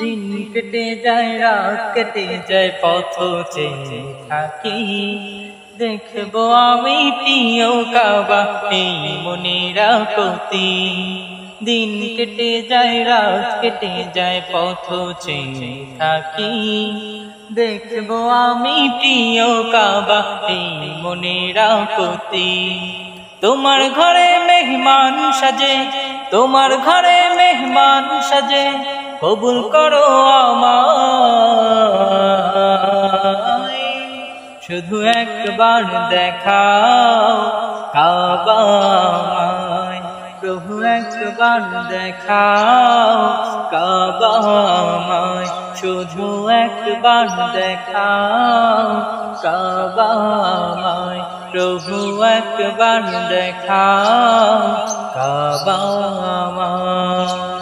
দিন কেটে যায় রাত কেটে যায় পথ চেয়ে থাকি দেখবো আমি প্রিয় কাবা এই মনের আকুতি দিন কেটে যায় রাত কেটে যায় পথ চেয়ে থাকি দেখবো আমি প্রিয় কাবা এই মনের আকুতি তোমার ঘরে মেহমান সাজে তোমার ঘরে মেহমান সাজে কবুল করো আমায় শুধু একবার দেখাও কাবা আমায় প্রভু একবার দেখাও কাবা আমায় শুধু একবার দেখাও কাবা আমায় প্রভু একবার দেখাও কাবা আমায়।